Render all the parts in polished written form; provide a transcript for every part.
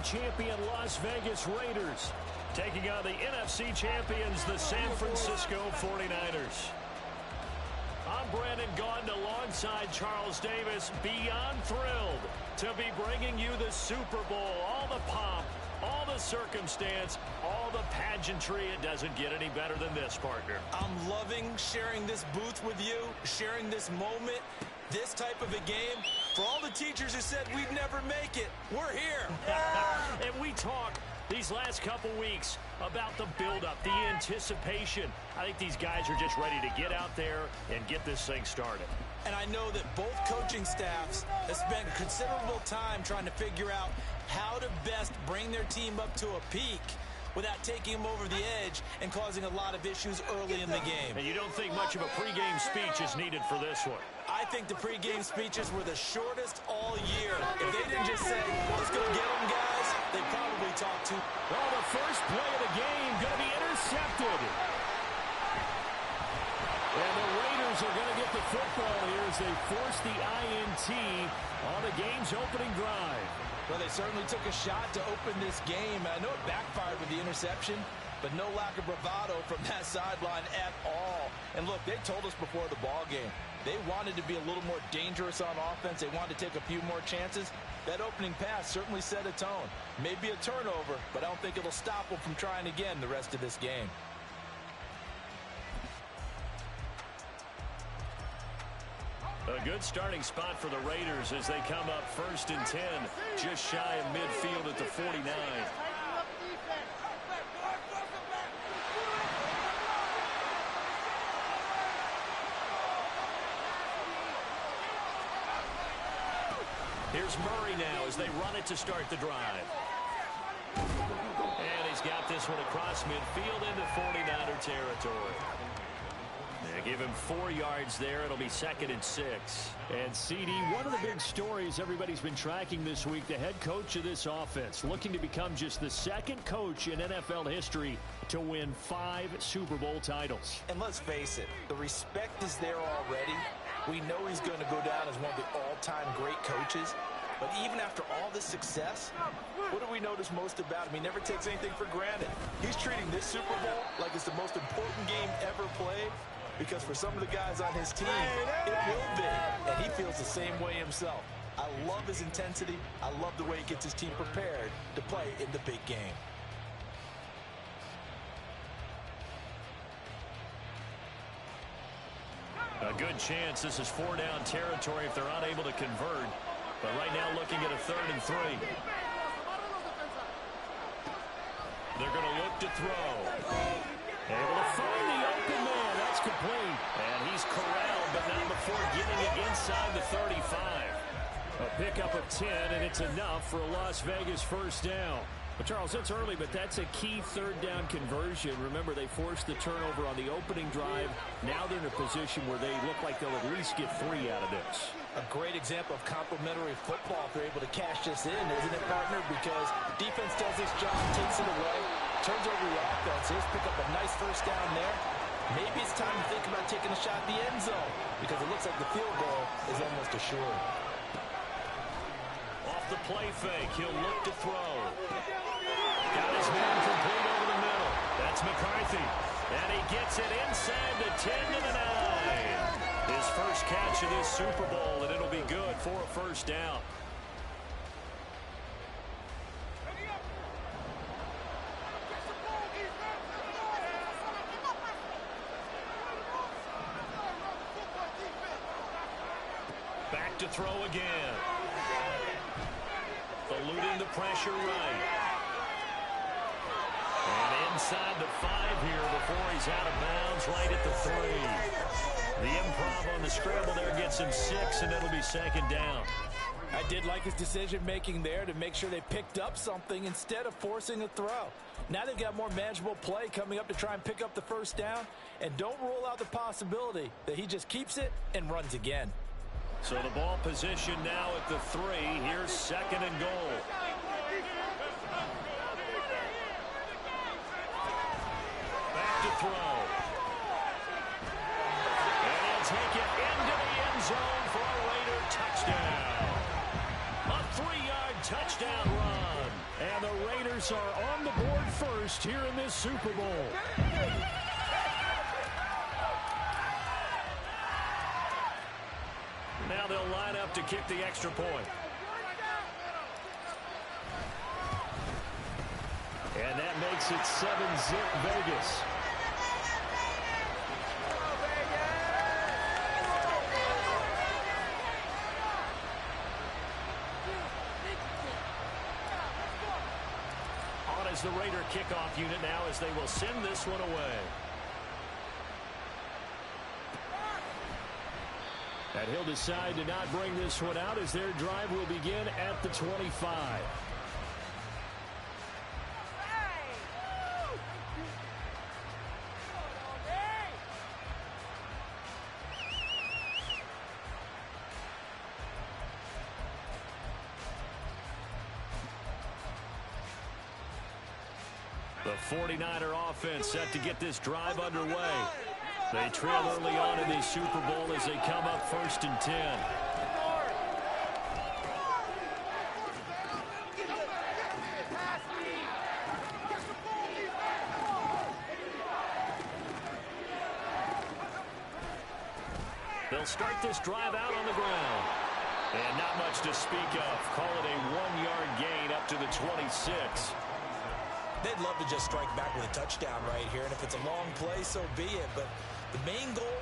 champion Las Vegas Raiders taking on the NFC champions, the San Francisco 49ers. I'm Brandon Gaudin alongside Charles Davis, beyond thrilled to be bringing you the Super Bowl. All the pomp, all the circumstance, all the pageantry. It doesn't get any better than this, partner. I'm loving sharing this booth with you, sharing this moment, this type of a game. For all the teachers who said we'd never make it, we're here. And we talk these last couple weeks about the build-up, the anticipation. I think these guys are just ready to get out there and get this thing started. And I know that both coaching staffs have spent considerable time trying to figure out how to best bring their team up to a peak without taking them over the edge and causing a lot of issues early in the game. And you don't think much of a pregame speech is needed for this one? I think the pregame speeches were the shortest all year. If they didn't just say, let's go get them, guys, they probably talked to. Well, the first play of the game going to be intercepted. And the Raiders are going to get the football here as they force the INT on the game's opening drive. Well, they certainly took a shot to open this game. I know it backfired with the interception, but no lack of bravado from that sideline at all. And look, they told us before the ball game, they wanted to be a little more dangerous on offense. They wanted to take a few more chances. That opening pass certainly set a tone. Maybe a turnover, but I don't think it'll stop them from trying again the rest of this game. A good starting spot for the Raiders as they come up 1st and 10, just shy of midfield at the 49. Here's Murray now as they run it to start the drive. And he's got this one across midfield into 49er territory. They give him 4 yards there. It'll be 2nd and 6. And CD, one of the big stories everybody's been tracking this week, the head coach of this offense, looking to become just the 2nd coach in NFL history to win 5 Super Bowl titles. And let's face it, the respect is there already. We know he's going to go down as one of the all-time great coaches. But even after all this success, what do we notice most about him? He never takes anything for granted. He's treating this Super Bowl like it's the most important game ever played, because for some of the guys on his team, it will be. And he feels the same way himself. I love his intensity. I love the way he gets his team prepared to play in the big game. A good chance this is 4-down territory if they're unable to convert. But right now looking at a 3rd and 3. They're going to look to throw. Able to find the open man. That's complete. And he's corralled, but not before getting it inside the 35. A pickup of 10, and it's enough for a Las Vegas 1st down. But Charles, it's early, but that's a key 3rd down conversion. Remember, they forced the turnover on the opening drive. Now they're in a position where they look like they'll at least get 3 out of this. A great example of complementary football if they're able to cash this in, isn't it, partner? Because defense does this job, takes it away, turns over the offense. Here's pick up a nice 1st down there. Maybe it's time to think about taking a shot at the end zone, because it looks like the field goal is almost assured. Off the play fake, he'll look to throw. Got his man complete over the middle. That's McCarthy. And he gets it inside the 10 to the 9. His first catch of this Super Bowl, and it'll be good for a 1st down. Back to throw again. Eluding the pressure right. And inside the 5 here before he's out of bounds right at the 3. The improv on the scramble there gets him 6, and it'll be 2nd down. I did like his decision-making there to make sure they picked up something instead of forcing a throw. Now they've got more manageable play coming up to try and pick up the 1st down, and don't rule out the possibility that he just keeps it and runs again. So the ball position now at the 3. Here's 2nd and goal. Back to throw. And he'll take it into the end zone for a Raider touchdown. A 3-yard touchdown run. And Raiders are on the board first here in this Super Bowl. Now they'll line up to kick the extra point. And that makes it 7-zip Vegas. On as the Raider kickoff unit now as they will send this one away. And he'll decide to not bring this one out as their drive will begin at the 25. The 49er offense set to get this drive underway. They trail early on in this Super Bowl as they come up 1st and 10. They'll start this drive out on the ground. And not much to speak of. Call it a 1-yard gain up to the 26. They'd love to just strike back with a touchdown right here, and if it's a long play, so be it. But the main goal,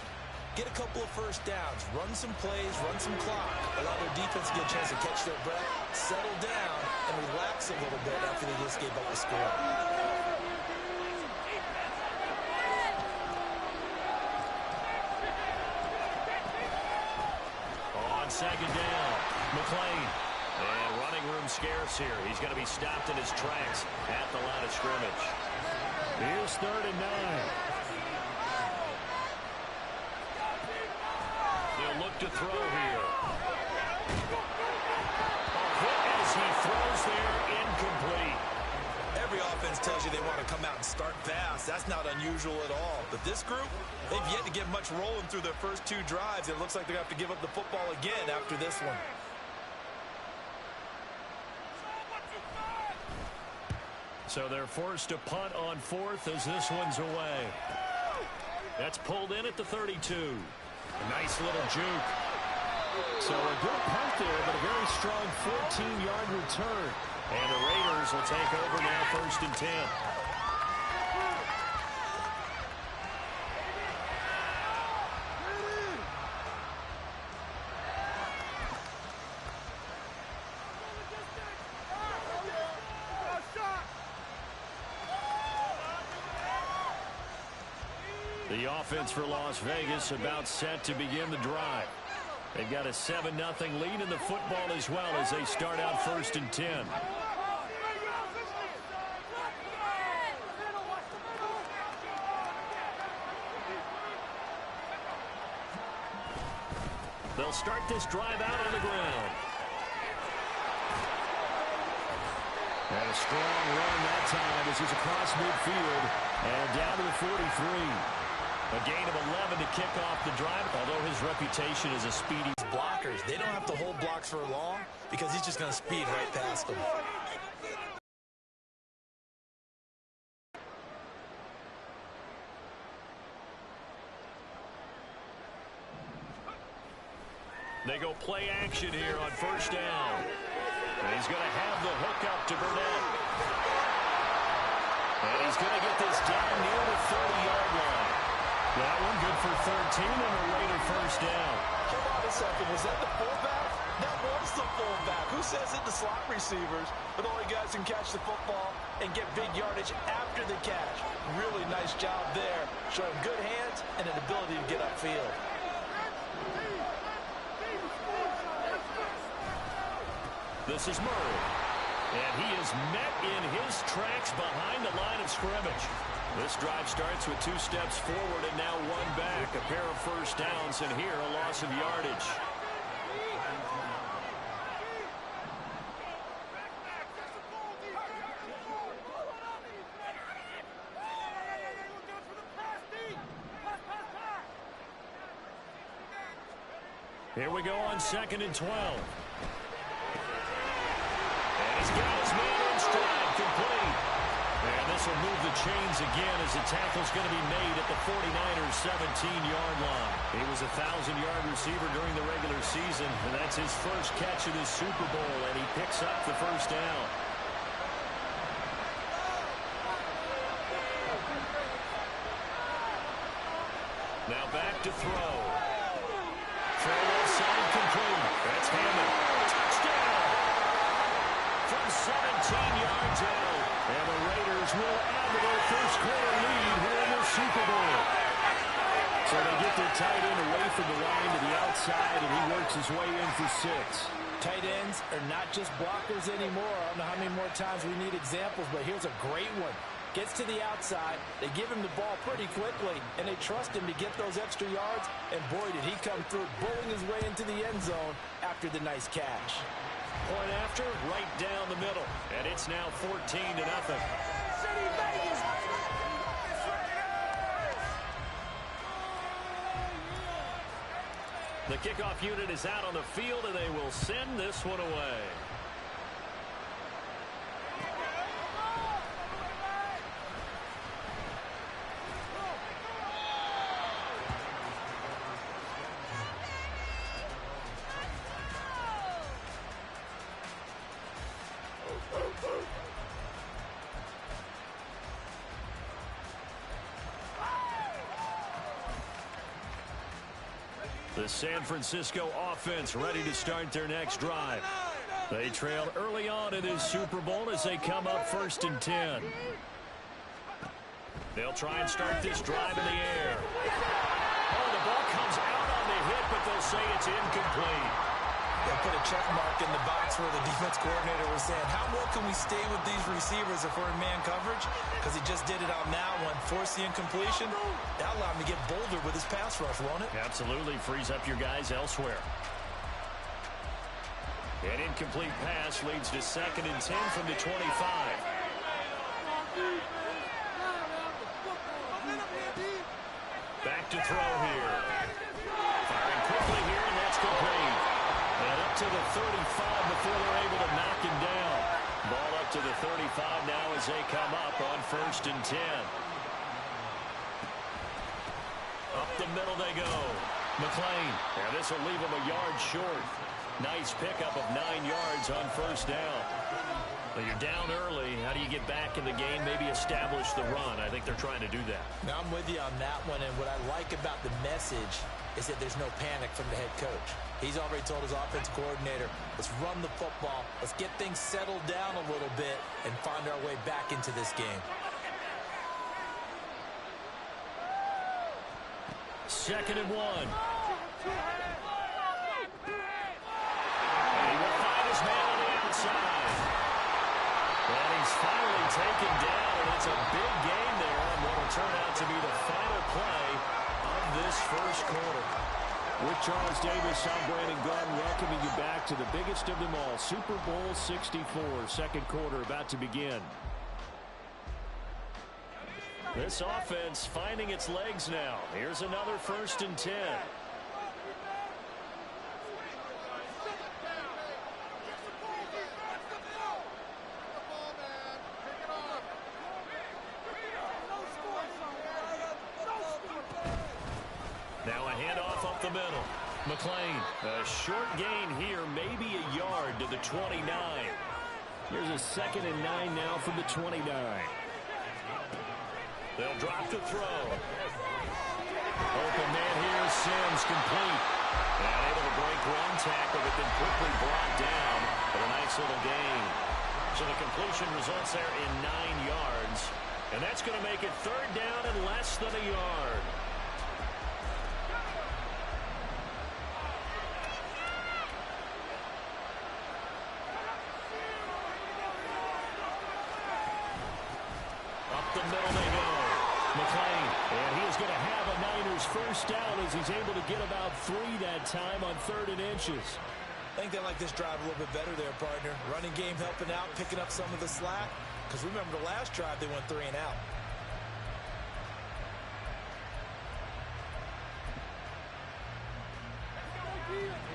get a couple of first downs, run some plays, run some clock, allow their defense to get a chance to catch their breath, settle down, and relax a little bit after they just gave up the score. On 2nd down, McClain. And running room scarce here. He's going to be stopped in his tracks at the line of scrimmage. Here's 3rd and 9. He'll look to throw here. As he throws there, incomplete. Every offense tells you they want to come out and start fast. That's not unusual at all. But this group, they've yet to get much rolling through their first 2 drives. It looks like they're going to have to give up the football again after this one. So they're forced to punt on 4th as this one's away. That's pulled in at the 32. A nice little juke. So a good punt there, but a very strong 14-yard return. And the Raiders will take over now 1st and 10. The offense for Las Vegas about set to begin the drive. They've got a 7-0 lead in the football as well as they start out 1st and 10. They'll start this drive out on the ground. And a strong run that time as he's across midfield and down to the 43. A gain of 11 to kick off the drive, although his reputation as a speedy blockers, they don't have to hold blocks for long because he's just going to speed right past them. They go play action here on 1st down. And he's going to have the hook up to Burnett. And he's going to get this down near the 30-yard line. That one good for 13 and a Raider 1st down. Hold on a second. Was that the fullback? That was the fullback. Who says it? The slot receivers. But only guys can catch the football and get big yardage after the catch. Really nice job there. Showing good hands and an ability to get upfield. This is Murray. And he is met in his tracks behind the line of scrimmage. This drive starts with 2 steps forward and now 1 back. A pair of first downs and here a loss of yardage. Here we go on 2nd and 12. And he's got his man in stride, complete. chains again as the tackle's going to be made at the 49ers' 17-yard line. He was a 1,000-yard receiver during the regular season, and that's his first catch of this Super Bowl, and he picks up the first down. Now back to throw. Throw left side complete. That's Hammond. Touchdown! From 17 yards out. And the Raiders will add to their first quarter lead here in the Super Bowl. So they get their tight end away from the line to the outside, and he works his way in for 6. Tight ends are not just blockers anymore. I don't know how many more times we need examples, but here's a great one. Gets to the outside, they give him the ball pretty quickly, and they trust him to get those extra yards, and boy, did he come through, bowling his way into the end zone after the nice catch. Point after, right down the middle, and it's now 14-0. The kickoff unit is out on the field, and they will send this one away. The San Francisco offense ready to start their next drive. They trail early on in this Super Bowl as they come up 1st and 10. They'll try and start this drive in the air. Oh, the ball comes out on the hit, but they'll say it's incomplete. They'll put a check mark in the box where the defense coordinator was saying, how well can we stay with these receivers if we're in man coverage? Because he just did it on that one, forced the incompletion. That allowed him to get bolder with his pass rush, won't it? Absolutely, frees up your guys elsewhere. An incomplete pass leads to 2nd and 10 from the 25. Back to throw here. Firing quickly here, and that's complete. And up to the 35 before they're able to knock him down. Ball up to the 35 now as they come up on 1st and 10. Up the middle they go. McClain. And this will leave him a yard short. Nice pickup of 9 yards on 1st down. Well, you're down early. How do you get back in the game? Maybe establish the run. I think they're trying to do that. Now, I'm with you on that one, and what I like about the message is that there's no panic from the head coach. He's already told his offense coordinator, let's run the football, let's get things settled down a little bit and find our way back into this game. 2nd and 1. And he will find his man on the outside. And he's finally taken down, and it's a big gain there on what will turn out to be the final play of this first quarter. With Charles Davis, I'm Brandon Gaudin, welcoming you back to the biggest of them all, Super Bowl 64, 2nd quarter about to begin. This offense finding its legs now. Here's another 1st and 10. Now a handoff up the middle. McClain, a short gain here, maybe a yard to the 29. Here's a 2nd and 9 now from the 29. They'll drop to throw. Open man here, Sims, complete. And able to break one tackle, but then quickly brought down. But a nice little gain. So the completion results there in 9 yards. And that's going to make it 3rd down and less than a yard. Up the middle they go. McClain, and he is going to have a Niners 1st down as he's able to get about 3 that time on 3rd and inches. I think they like this drive a little bit better there, partner. Running game helping out, picking up some of the slack. Because remember the last drive, they went 3 and out.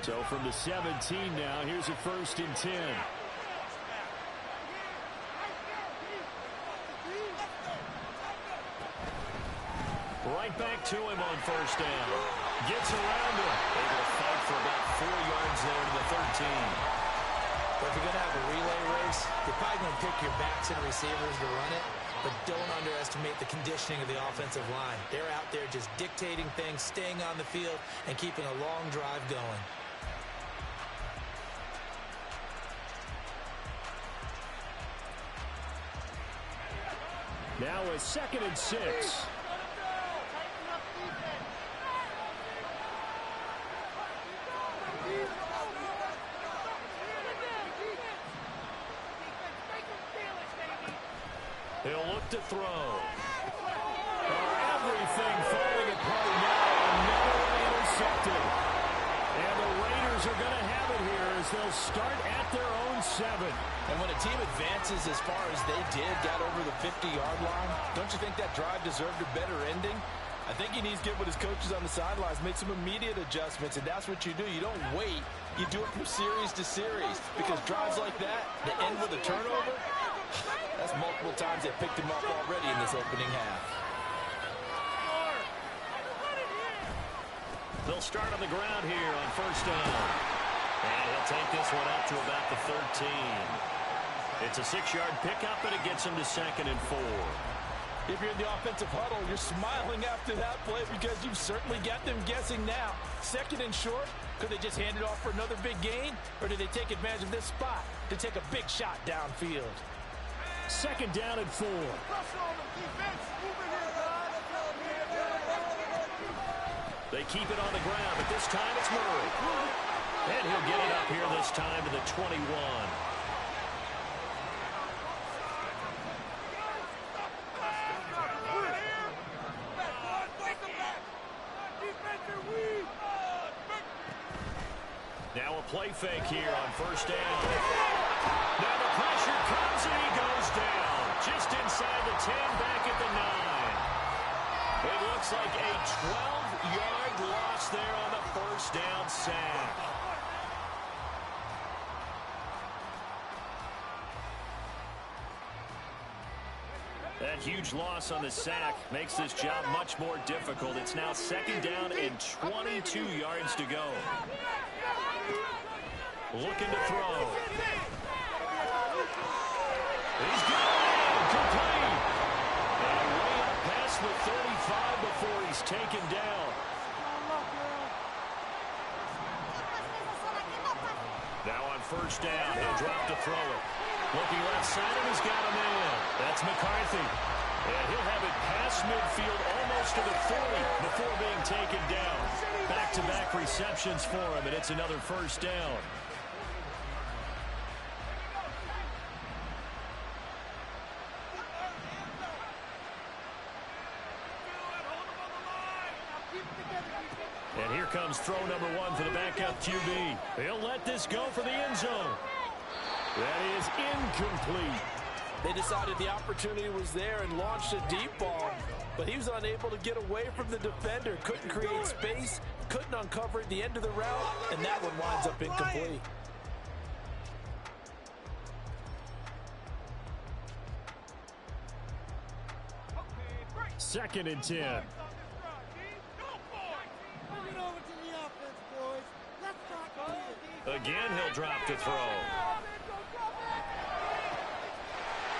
So from the 17 now, here's a 1st and 10. Right back to him on first down. Gets around him. Able to fight for about 4 yards there to the 13. But if you're going to have a relay race, you're probably going to pick your backs and receivers to run it, but don't underestimate the conditioning of the offensive line. They're out there just dictating things, staying on the field, and keeping a long drive going. Now a 2nd and 6. He'll look to throw. Everything falling apart now. Another one intercepted. And the Raiders are going to have it here as they'll start at their own 7. And when a team advances as far as they did, got over the 50-yard line, don't you think that drive deserved a better ending? I think he needs to get with his coaches on the sidelines, make some immediate adjustments, and that's what you do. You don't wait. You do it from series to series, because drives like that, that end with a turnover, that's multiple times they picked him up already in this opening half. They'll start on the ground here on first down. And he'll take this one out to about the 13. It's a 6-yard pickup, and it gets him to 2nd and 4. If you're in the offensive huddle, you're smiling after that play because you've certainly got them guessing now. 2nd and short, could they just hand it off for another big gain? Or did they take advantage of this spot to take a big shot downfield? 2nd down and 4. They keep it on the ground, but this time it's Murray. And he'll get it up here this time to the 21. Now a play fake here on first down. Now the pressure comes and he goes down. Just inside the 10, back at the 9. It looks like a 12-yard loss there on the first down sack. That huge loss on the sack makes this job much more difficult. It's now 2nd down and 22 yards to go. Looking to throw. He's got it. Complete. And way up past the 35 before he's taken down. Now on first down, he'll drop to throw it. Looking left side, and he's got a man. That's McCarthy. And he'll have it past midfield almost to the 40 before being taken down. Back-to-back receptions for him, and it's another first down. And here comes throw number 1 for the backup QB. He'll let this go for the end zone. That is incomplete. They decided the opportunity was there and launched a deep ball, but he was unable to get away from the defender. Couldn't create space, couldn't uncover the end of the route, and that one winds up incomplete. Second and 10. Again, he'll drop to throw.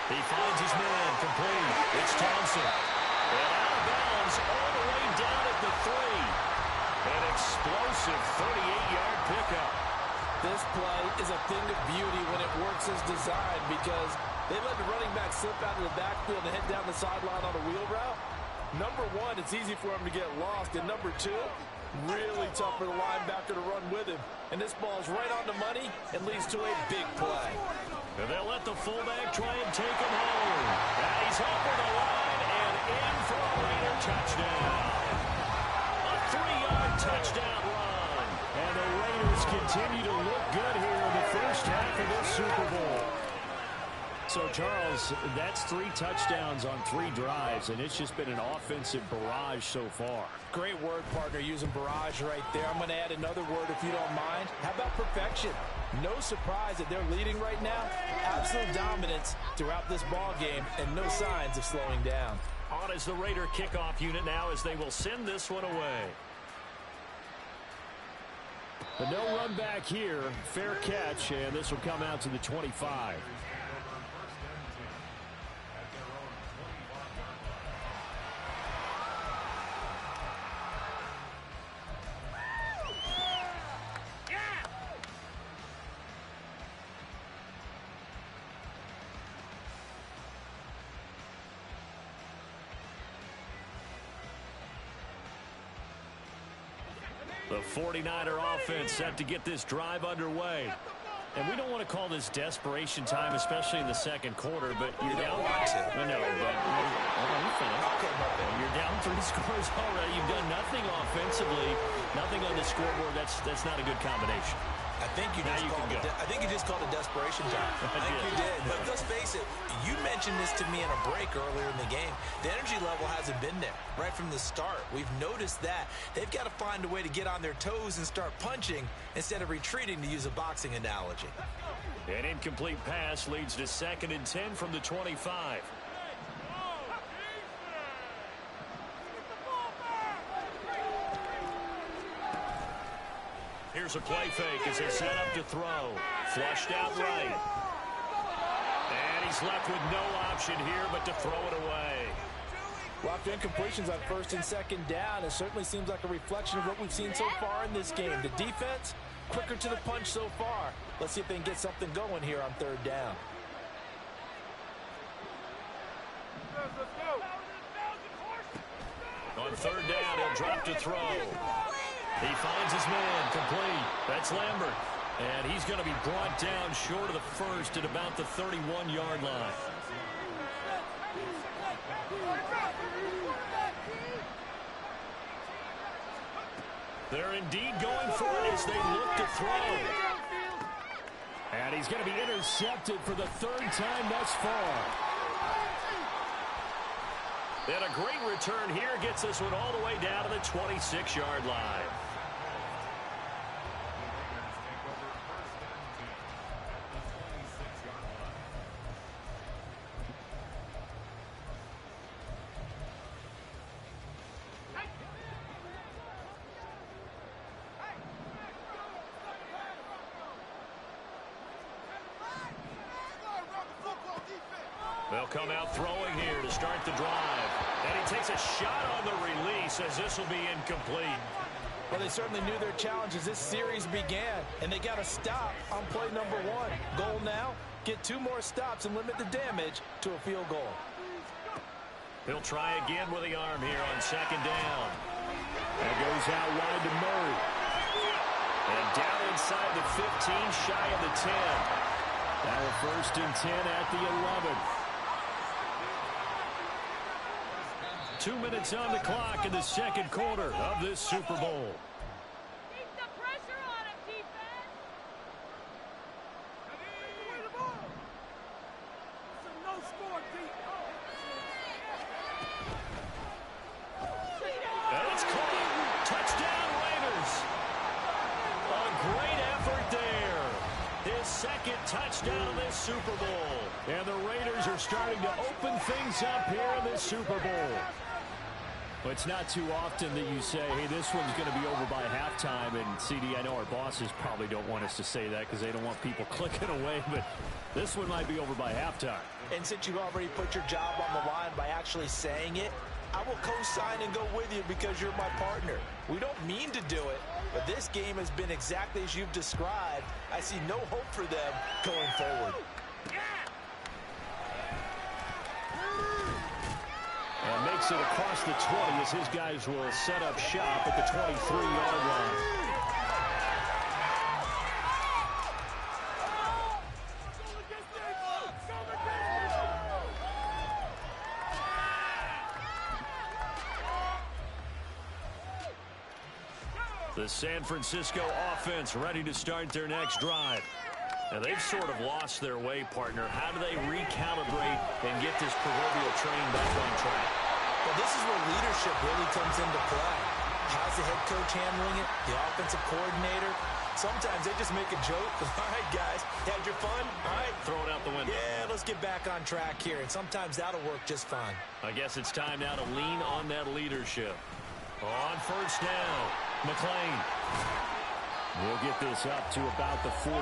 He finds his man, complete. It's Thompson. And out of bounds all the way down at the 3. An explosive 38-yard pickup. This play is a thing of beauty when it works as designed because they let the running back slip out of the backfield and head down the sideline on a wheel route. Number 1, it's easy for him to get lost. And number 2, really tough for the linebacker to run with him. And this ball's right on the money and leads to a big play. And they'll let the fullback try and take him home. And he's over the line and in for a Raider touchdown. A 3-yard touchdown run. And the Raiders continue to look good here in the first half of this Super Bowl. So, Charles, that's 3 touchdowns on 3 drives, and it's just been an offensive barrage so far. Great word, partner, using barrage right there. I'm going to add another word if you don't mind. How about perfection? No surprise that they're leading right now. Absolute dominance throughout this ball game and no signs of slowing down. On is the Raider kickoff unit now as they will send this one away. But no run back here. Fair catch, and this will come out to the 25. The 49er offense set to get this drive underway. And we don't want to call this desperation time, especially in the second quarter, but you're down. No, but you're down 3 scores already. You've done nothing offensively, nothing on the scoreboard. That's not a good combination. I think you just called it desperation time. I think you did. But let's face it, you mentioned this to me in a break earlier in the game. The energy level hasn't been there right from the start. We've noticed that. They've got to find a way to get on their toes and start punching instead of retreating, to use a boxing analogy. An incomplete pass leads to 2nd and 10 from the 25. Here's a play fake as they set up to throw. Flushed out right. And he's left with no option here but to throw it away. Locked incompletions on 1st and 2nd down. It certainly seems like a reflection of what we've seen so far in this game. The defense, quicker to the punch so far. Let's see if they can get something going here on 3rd down. On 3rd down, he'll drop to throw. He finds his man, complete. That's Lambert. And he's going to be brought down short of the first at about the 31-yard line. They're indeed going for it as they look to throw. And he's going to be intercepted for the 3rd time thus far. And a great return here gets this one all the way down to the 26-yard line. They'll come out throwing here to start the drive. And he takes a shot on the release as this will be incomplete. Well, they certainly knew their challenge as this series began, and they got to stop on play number 1. Goal now, get 2 more stops and limit the damage to a field goal. He'll try again with the arm here on 2nd down. That goes out wide to Murray. And down inside the 15, shy of the 10. Now a 1st and 10 at the 11. 2 minutes on the clock in the 2nd quarter of this Super Bowl. Keep the pressure on him, defense. It's a no-score And it's caught. Touchdown, Raiders. A great effort there. His 2nd touchdown of this Super Bowl. And the Raiders are starting to open things up here in this Super Bowl. Well, it's not too often that you say, hey, this one's going to be over by halftime. And, CD, I know our bosses probably don't want us to say that because they don't want people clicking away. But this one might be over by halftime. And since you've already put your job on the line by actually saying it, I will co-sign and go with you because you're my partner. We don't mean to do it, but this game has been exactly as you've described. I see no hope for them going forward. And makes it across the 20 as his guys will set up shop at the 23-yard line. The San Francisco offense ready to start their next drive. Now, they've sort of lost their way, partner. How do they recalibrate and get this proverbial train back on track? Well, this is where leadership really comes into play. How's the head coach handling it? The offensive coordinator? sometimes they just make a joke. All right, guys, had your fun? All right. Throw it out the window. Yeah, let's get back on track here, and sometimes that'll work just fine. I guess it's time now to lean on that leadership. On first down, McClain. We'll get this up to about the 44.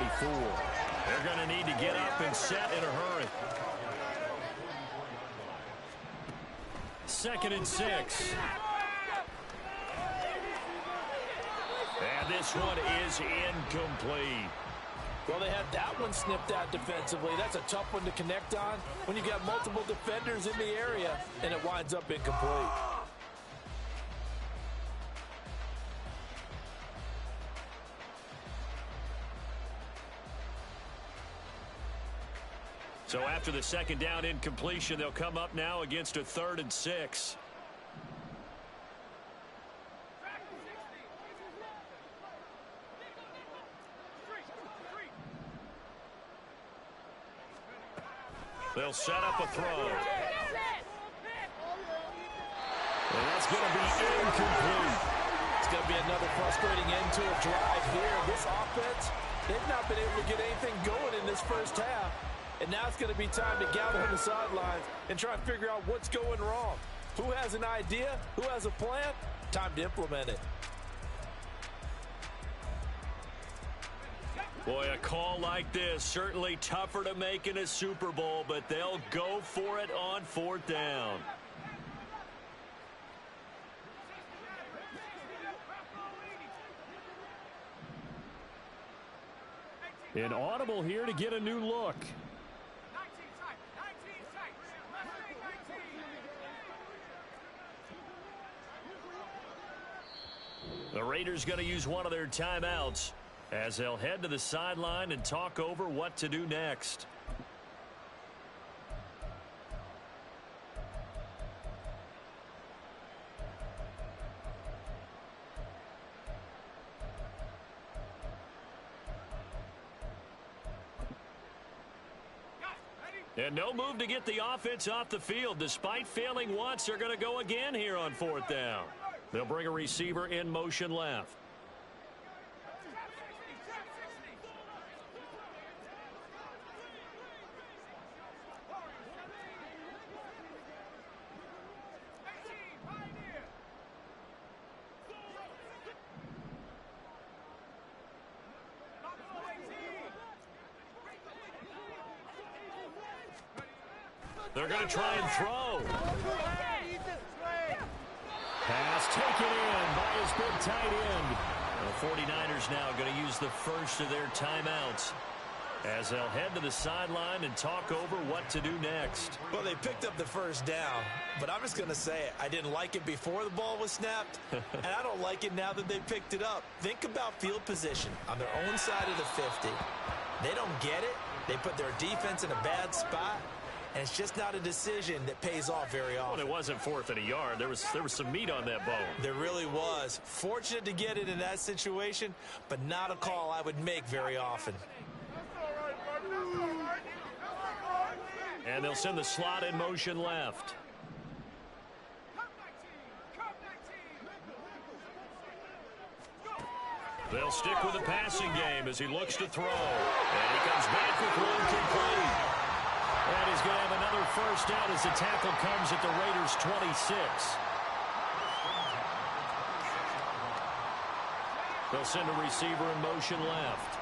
They're going to need to get up and set in a hurry. 2nd and 6. And this one is incomplete. Well, they had that one snipped out defensively. That's a tough one to connect on when you got multiple defenders in the area, and it winds up incomplete. So after the 2nd down incompletion, they'll come up now against a 3rd and 6. They'll set up a throw. And that's going to be incomplete. It's going to be another frustrating end to a drive here. This offense, they've not been able to get anything going in this first half. And now it's going to be time to gather on the sidelines and try and figure out what's going wrong. Who has an idea? Who has a plan? Time to implement it. Boy, a call like this, certainly tougher to make in a Super Bowl, but they'll go for it on 4th down. An audible here to get a new look. The Raiders going to use one of their timeouts as they'll head to the sideline and talk over what to do next. And no move to get the offense off the field. Despite failing once, they're going to go again here on 4th down. They'll bring a receiver in motion left. They're going to try and throw. Pass taken in by his big tight end. The 49ers now going to use the first of their timeouts as they'll head to the sideline and talk over what to do next. Well, they picked up the first down, but I'm just going to say it. I didn't like it before the ball was snapped, and I don't like it now that they picked it up. Think about field position on their own side of the 50. They don't get it. They put their defense in a bad spot. And it's just not a decision that pays off very often. Well, it wasn't 4th and a yard. There was some meat on that bone. There really was. Fortunate to get it in that situation, but not a call I would make very often. And they'll send the slot in motion left. They'll stick with the passing game as he looks to throw. And he comes back with one complete. And he's going to have another first down as the tackle comes at the Raiders' 26. They'll send a receiver in motion left.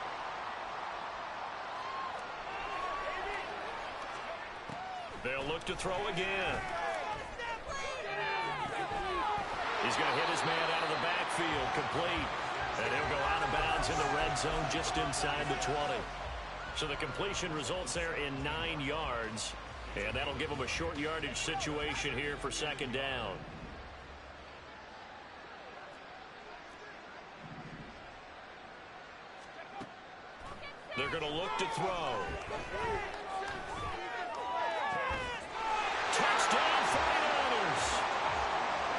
They'll look to throw again. He's going to hit his man out of the backfield, complete. And he'll go out of bounds in the red zone just inside the 20. So the completion results there in 9 yards. And that'll give them a short yardage situation here for 2nd down. They're going to look to throw. Touchdown 49ers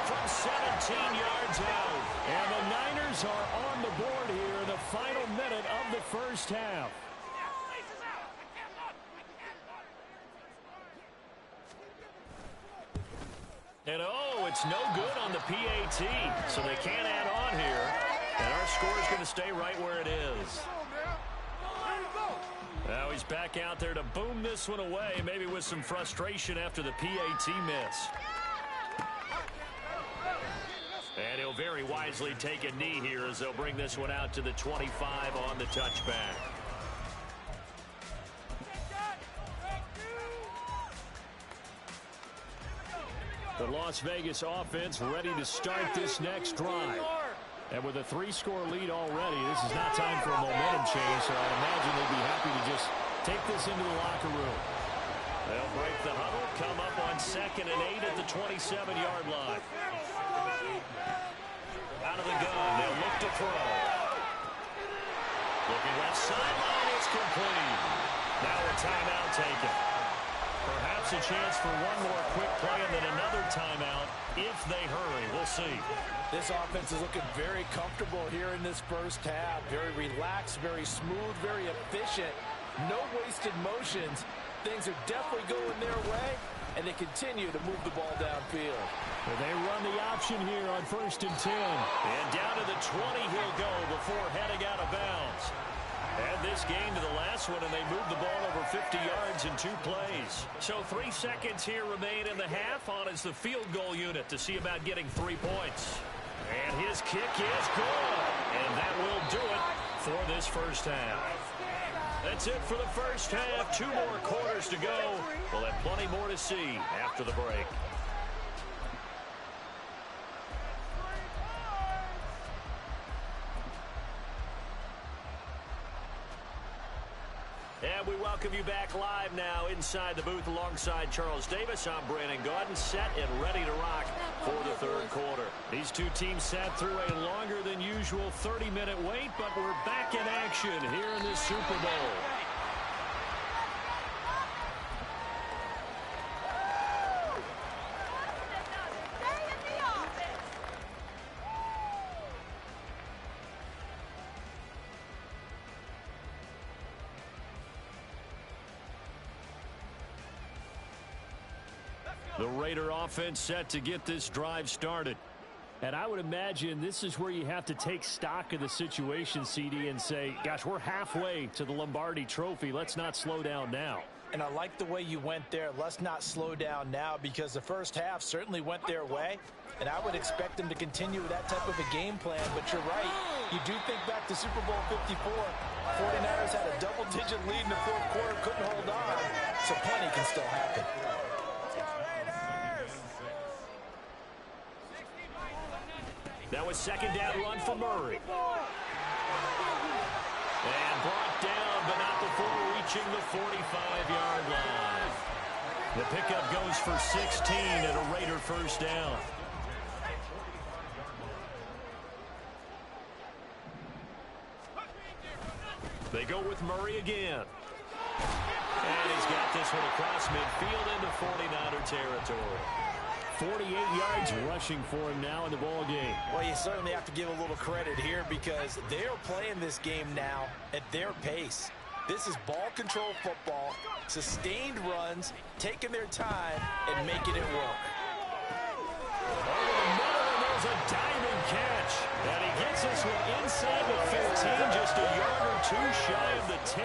from 17 yards out. And the Niners are on the board here in the final minute of the first half. And oh, it's no good on the PAT, so they can't add on here. And our score is going to stay right where it is. Now he's back out there to boom this one away, maybe with some frustration after the PAT miss. And he'll very wisely take a knee here as they'll bring this one out to the 25 on the touchback. The Las Vegas offense ready to start this next drive. And with a 3-score lead already, this is not time for a momentum change, so I'd imagine they'd be happy to just take this into the locker room. They'll break the huddle, come up on 2nd and 8 at the 27-yard line. Out of the gun, they'll look to throw. Looking left sideline, it's complete. Now a timeout taken. Perhaps a chance for one more quick play and then another timeout if they hurry. We'll see. This offense is looking very comfortable here in this first half. Very relaxed, very smooth, very efficient. No wasted motions. Things are definitely going their way, and they continue to move the ball downfield. Well, they run the option here on 1st and 10. And down to the 20 he'll go before heading out of bounds. Add this game to the last one, and they move the ball over 50 yards in 2 plays. So 3 seconds here remain in the half. On is the field goal unit to see about getting 3 points. And his kick is good. And that will do it for this first half. That's it for the first half. 2 more quarters to go. We'll have plenty more to see after the break. And we welcome you back live now inside the booth alongside Charles Davis. I'm Brandon Gaudin, set and ready to rock for the 3rd quarter. These 2 teams sat through a longer than usual 30-minute wait, but we're back in action here in this Super Bowl. The Raider offense set to get this drive started. And I would imagine this is where you have to take stock of the situation, CD, and say, gosh, we're halfway to the Lombardi Trophy. Let's not slow down now. And I like the way you went there. Let's not slow down now, because the first half certainly went their way. And I would expect them to continue with that type of a game plan. But you're right. You do think back to Super Bowl 54. 49ers had a double-digit lead in the 4th quarter, couldn't hold on. So plenty can still happen. That was 2nd down run for Murray. And brought down, but not before reaching the 45-yard line. The pickup goes for 16 and a Raider first down. They go with Murray again. And he's got this one across midfield into 49er territory. 48 yards rushing for him now in the ball game. Well, you certainly have to give a little credit here, because they're playing this game now at their pace. This is ball control football, sustained runs, taking their time, and making it work. Over the middle, and there's a diamond catch. And he gets this one inside the 15, just a yard or 2 shy of the 10.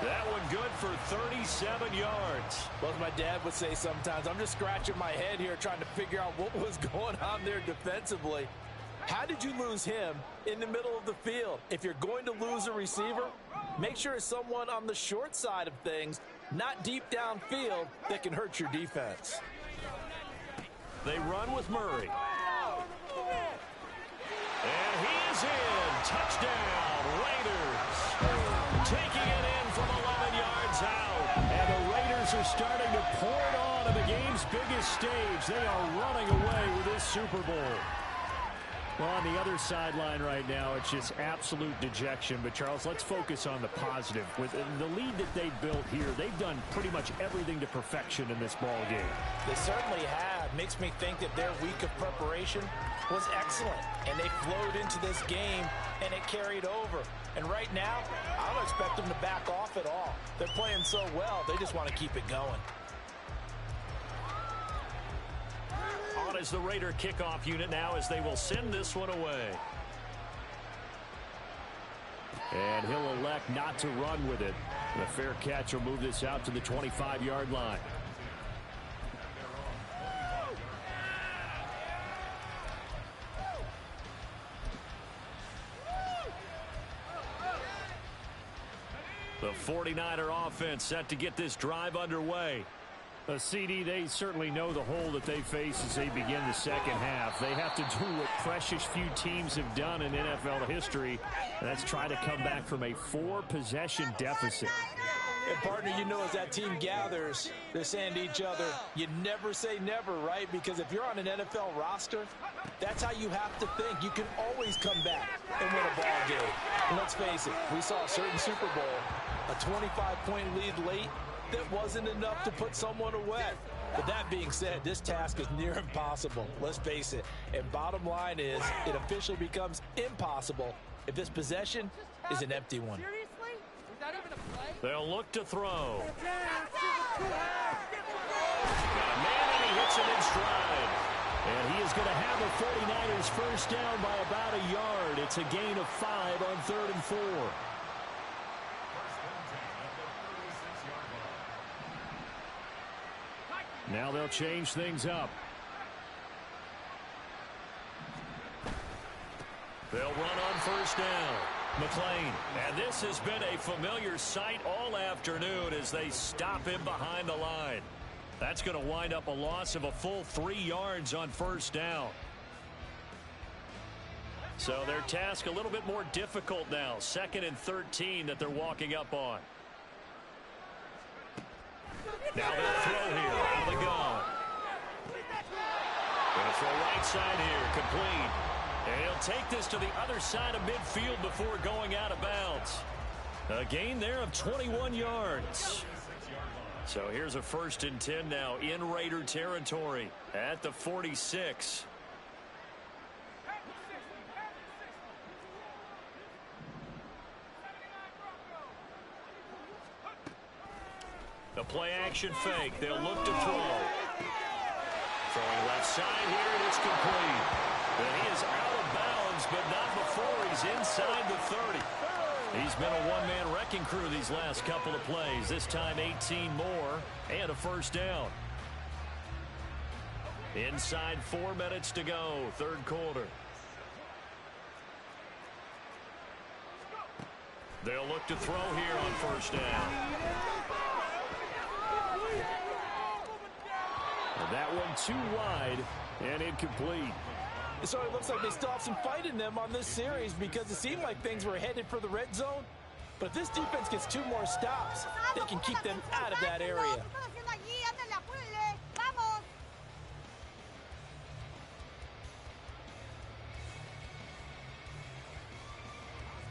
That one good for 37 yards. Well, as my dad would say sometimes, I'm just scratching my head here trying to figure out what was going on there defensively. How did you lose him in the middle of the field? If you're going to lose a receiver, make sure it's someone on the short side of things, not deep downfield, that can hurt your defense. They run with Murray. And he is in. Touchdown, Raiders. Taking it in from 11 yards out. And the Raiders are starting to pour it on at the game's biggest stage. They are running away with this Super Bowl. Well, on the other sideline right now, it's just absolute dejection. But, Charles, let's focus on the positive. With the lead that they built here, they've done pretty much everything to perfection in this ball game. They certainly have. Makes me think that their week of preparation was excellent. And they flowed into this game, and it carried over. And right now, I don't expect them to back off at all. They're playing so well, they just want to keep it going. On is the Raider kickoff unit now as they will send this one away. And he'll elect not to run with it. And a fair catch will move this out to the 25-yard line. The 49er offense set to get this drive underway. CD, they certainly know the hole that they face as they begin the second half. They have to do what precious few teams have done in NFL history, and that's try to come back from a 4-possession deficit. And, partner, you know as that team gathers, they're saying to each other, you never say never, right? Because if you're on an NFL roster, that's how you have to think. You can always come back and win a ball game. And let's face it, we saw a certain Super Bowl, a 25-point lead late, that wasn't enough to put someone away. But that being said, this task is near impossible. Let's face it. And bottom line is, it officially becomes impossible if this possession is an empty one. Seriously? Is that even a play? They'll look to throw. Got a man, and he hits it in stride. And he is going to have the 49ers first down by about a yard. It's a gain of 5 on 3rd and 4. Now they'll change things up. They'll run on first down. McClain. And this has been a familiar sight all afternoon as they stop him behind the line. That's going to wind up a loss of a full 3 yards on first down. So their task a little bit more difficult now. 2nd and 13 that they're walking up on. Now they'll throw here out of the gun. Going to throw right side here, complete. And he'll take this to the other side of midfield before going out of bounds. A gain there of 21 yards. So here's a 1st and 10 now in Raider territory at the 46. The play-action fake. They'll look to throw. Throwing left side here, and it's complete. And he is out of bounds, but not before he's inside the 30. He's been a one-man wrecking crew these last couple of plays. This time 18 more and a first down. Inside 4 minutes to go, 3rd quarter. They'll look to throw here on first down. That one too wide and incomplete. So it looks like they still have some fight in them on this series because it seemed like things were headed for the red zone. But if this defense gets 2 more stops, they can keep them out of that area.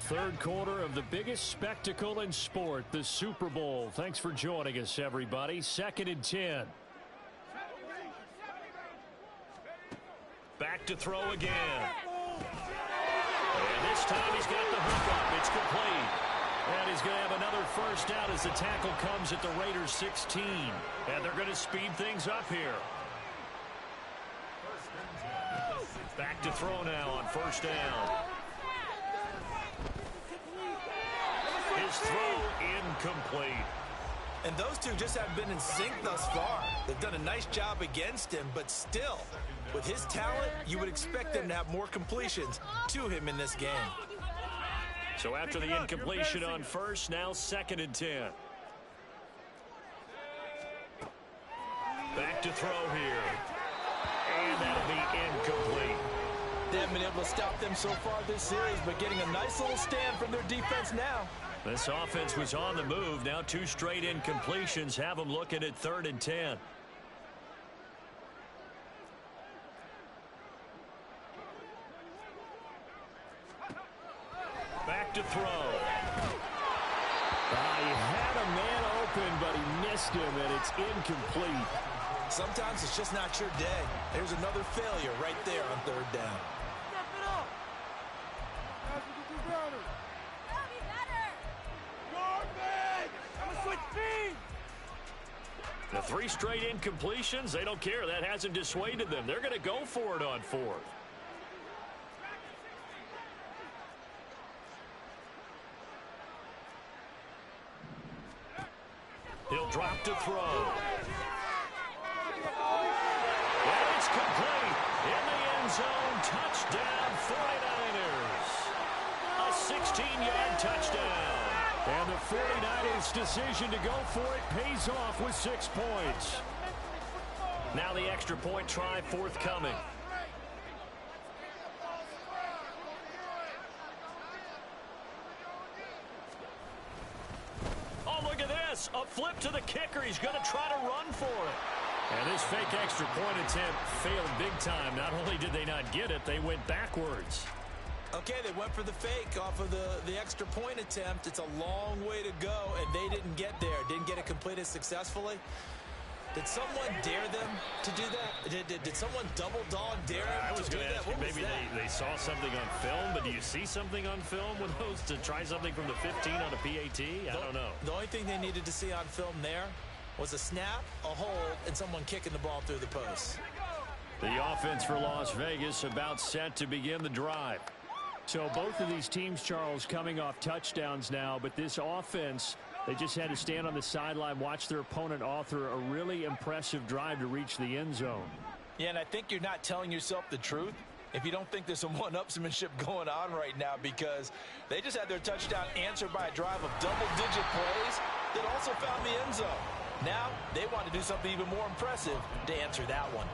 Third quarter of the biggest spectacle in sport, the Super Bowl. Thanks for joining us, everybody. 2nd and 10. Back to throw again. And this time he's got the hook up. It's complete. And he's going to have another first down as the tackle comes at the Raiders 16. And they're going to speed things up here. Back to throw now on first down. His throw incomplete. And those two just haven't been in sync thus far. They've done a nice job against him, but still, with his talent, you would expect them to have more completions to him in this game. So after the incompletion on first, now 2nd and 10. Back to throw here. And that'll be incomplete. They haven't been able to stop them so far this series, but getting a nice little stand from their defense now. This offense was on the move. Now 2 straight incompletions have them looking at 3rd and 10. Back to throw. He had a man open, but he missed him, and it's incomplete. Sometimes it's just not your day. There's another failure right there on 3rd down. Step it up. Guys, we can do better. Garbage! I'm gonna switch teams. The 3 straight incompletions, they don't care. That hasn't dissuaded them. They're going to go for it on 4th. look to throw. And it's complete. In the end zone, touchdown 49ers. A 16-yard touchdown. And the 49ers' decision to go for it pays off with 6 points. Now the extra point try forthcoming. Oh, look at this. A flip to the kicker. He's going to try to run for it. And this fake extra point attempt failed big time. Not only did they not get it, they went backwards. Okay, they went for the fake off of the extra point attempt. It's a long way to go, and they didn't get there. Didn't get it completed successfully. Did someone dare them to do that? Did someone double dog dare them I was to do going to that? ask you, maybe they saw something on film, but do you see something on film with those to try something from the 15 on a PAT? I don't know. The only thing they needed to see on film there was a snap, a hold, and someone kicking the ball through the post. The offense for Las Vegas about set to begin the drive. So both of these teams, Charles, coming off touchdowns now, but this offense, they just had to stand on the sideline, watch their opponent author a really impressive drive to reach the end zone. Yeah, and I think you're not telling yourself the truth if you don't think there's some one-upsmanship going on right now, because they just had their touchdown answered by a drive of double-digit plays that also found the end zone. Now they want to do something even more impressive to answer that one.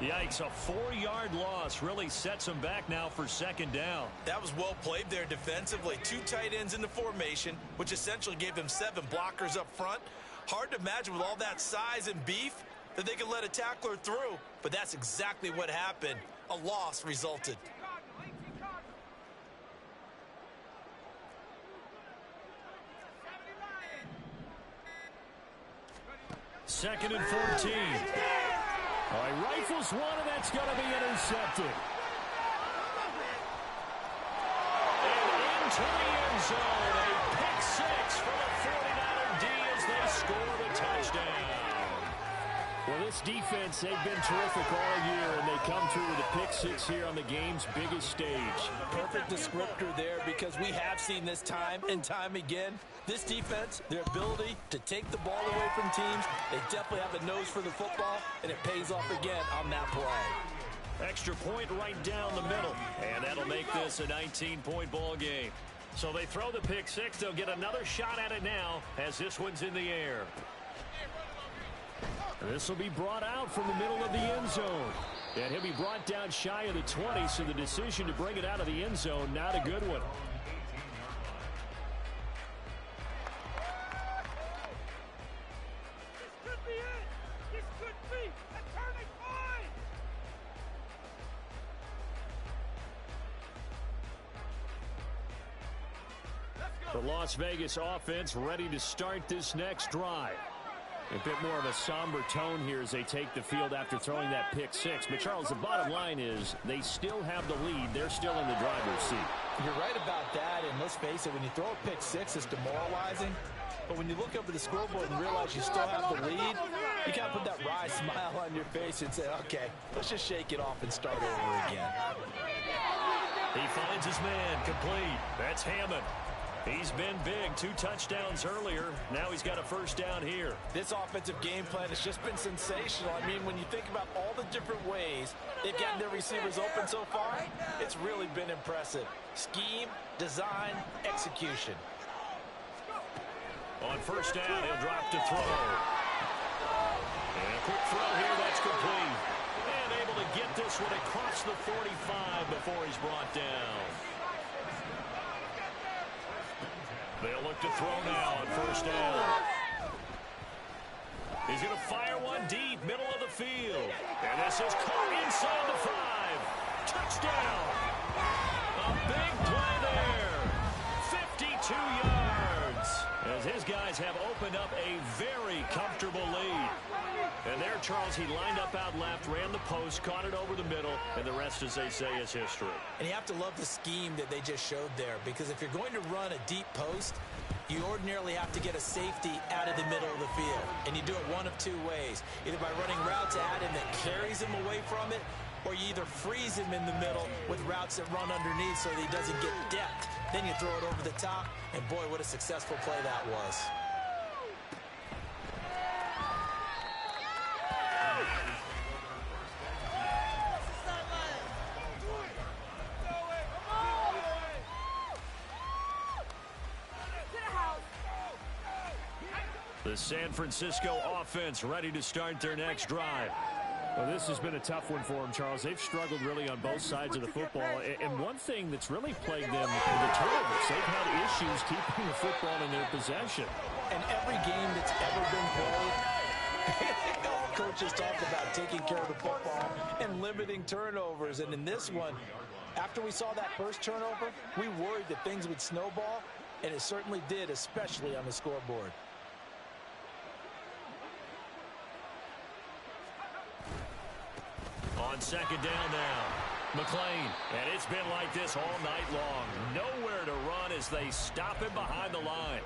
Yikes, a 4-yard loss really sets them back now for second down. That was well played there defensively. 2 tight ends in the formation, which essentially gave them 7 blockers up front. Hard to imagine with all that size and beef that they could let a tackler through, but that's exactly what happened. A loss resulted. Second and 14. All right, rifles one, and that's going to be intercepted. And into the end zone, a pick 6 for the 49er D as they score the touchdown. Well, this defense, they've been terrific all year, and they come through with a pick 6 here on the game's biggest stage. Perfect descriptor there, because we have seen this time and time again. This defense, their ability to take the ball away from teams, they definitely have a nose for the football, and it pays off again on that play. Extra point right down the middle, and that'll make this a 19-point ball game. So they throw the pick 6. They'll get another shot at it now as this one's in the air. This will be brought out from the middle of the end zone. And he'll be brought down shy of the 20, so the decision to bring it out of the end zone, not a good one. The Las Vegas offense ready to start this next drive. A bit more of a somber tone here as they take the field after throwing that pick 6. But, Charles, the bottom line is they still have the lead. They're still in the driver's seat. You're right about that, and let's face it, when you throw a pick 6, it's demoralizing. But when you look up at the scoreboard and realize you still have the lead, you kind of put that wry smile on your face and say, okay, let's just shake it off and start over again. He finds his man complete. That's Hammond. He's been big. 2 touchdowns earlier. Now he's got a first down here. This offensive game plan has just been sensational. I mean, when you think about all the different ways they've gotten their receivers open so far, it's really been impressive. Scheme, design, execution. On first down, he'll drop to throw. And a quick throw here, that's complete. And able to get this one across the 45 before he's brought down. They'll look to throw now on first down. He's going to fire one deep, middle of the field. And this is caught inside the 5. Touchdown. A big play there. 52 yards. As his guys have opened up a very comfortable lead. And there, Charles, he lined up out left, ran the post, caught it over the middle, and the rest, as they say, is history. And you have to love the scheme that they just showed there, because if you're going to run a deep post, you ordinarily have to get a safety out of the middle of the field. And you do it one of 2 ways, either by running routes at him that carries him away from it, or you either freeze him in the middle with routes that run underneath so that he doesn't get depth. Then you throw it over the top, and boy, what a successful play that was. The San Francisco offense ready to start their next drive. Well, this has been a tough one for them, Charles. They've struggled really on both sides of the football. And one thing that's really plagued them are the turnovers. They've had issues keeping the football in their possession. And every game that's ever been played, all coaches talk about taking care of the football and limiting turnovers. And in this one, after we saw that first turnover, we worried that things would snowball, and it certainly did, especially on the scoreboard. On second down now, McClain. And it's been like this all night long. Nowhere to run as they stop him behind the line.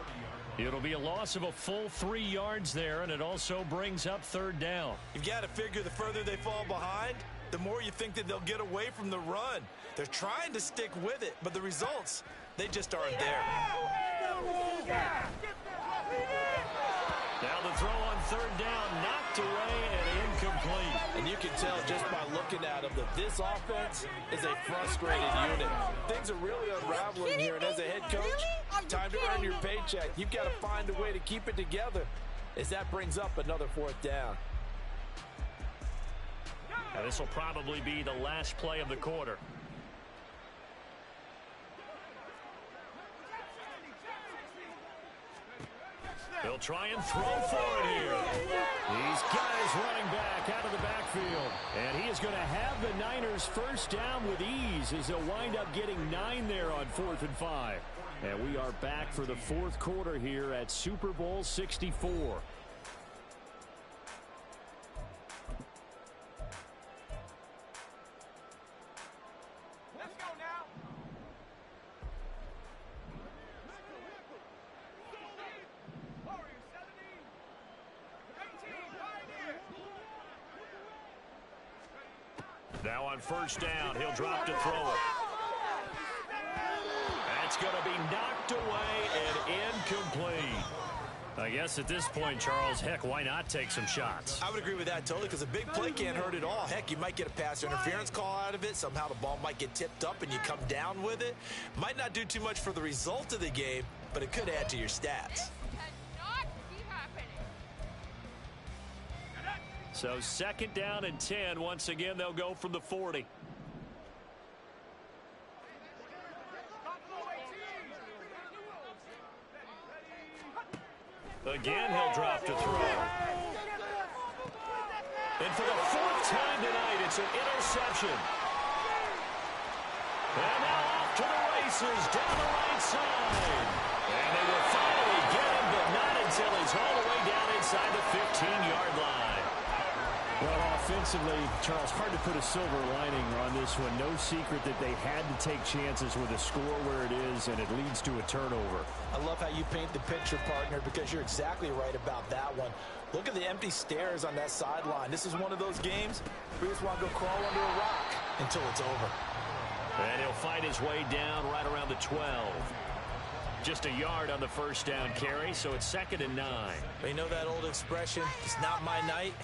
It'll be a loss of a full 3 yards there, and it also brings up third down. You've got to figure the further they fall behind, the more you think that they'll get away from the run. They're trying to stick with it, but the results, they just aren't there. Now the throw on third down, knocked away and incomplete. And you can tell just by looking at them that this offense is a frustrated unit. Things are really unraveling here, and as a head coach, time to earn your paycheck. You've got to find a way to keep it together as that brings up another fourth down. Now this will probably be the last play of the quarter. They'll try and throw for it here. These guys running back out of the backfield. And he is going to have the Niners first down with ease as they'll wind up getting 9 there on 4th and 5. And we are back for the fourth quarter here at Super Bowl 64. Now on first down, he'll drop to throw it. That's going to be knocked away and incomplete. I guess at this point, Charles, heck, why not take some shots? I would agree with that totally, because a big play can't hurt at all. Heck, you might get a pass interference call out of it. Somehow the ball might get tipped up and you come down with it. Might not do too much for the result of the game, but it could add to your stats. So second down and 10. Once again, they'll go from the 40. Again, he'll drop to throw. And for the 4th time tonight, it's an interception. And now off to the races down the right side. And they will finally get him, but not until he's all the way down inside the 15-yard line. Well, offensively, Charles, hard to put a silver lining on this one. No secret that they had to take chances with a score where it is, and it leads to a turnover. I love how you paint the picture, partner, because you're exactly right about that one. Look at the empty stares on that sideline. This is one of those games where you just want to go crawl under a rock until it's over. And he'll fight his way down right around the 12. Just a yard on the first down carry, so it's 2nd and 9. You know that old expression, it's not my night?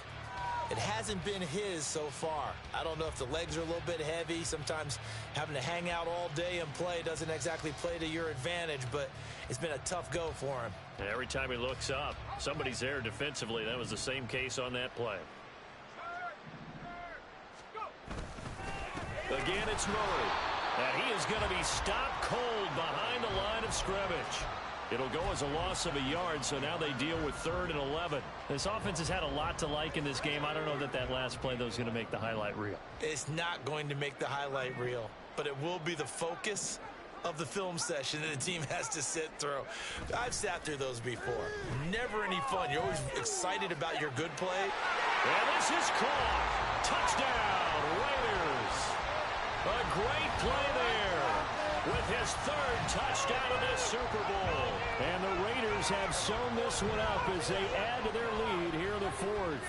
It hasn't been his so far. I don't know if the legs are a little bit heavy. Sometimes having to hang out all day and play doesn't exactly play to your advantage, but it's been a tough go for him. And every time he looks up, somebody's there defensively. That was the same case on that play. Again, it's Murray. And he is going to be stopped cold behind the line of scrimmage. It'll go as a loss of a yard, so now they deal with 3rd and 11. This offense has had a lot to like in this game. I don't know that last play, though, is going to make the highlight reel. It's not going to make the highlight reel, but it will be the focus of the film session that the team has to sit through. I've sat through those before. Never any fun. You're always excited about your good play. And this is caught. Touchdown, Raiders. A great play there with his 3rd touchdown of this Super Bowl. And the Raiders have sewn this one up as they add to their lead here in the 4th.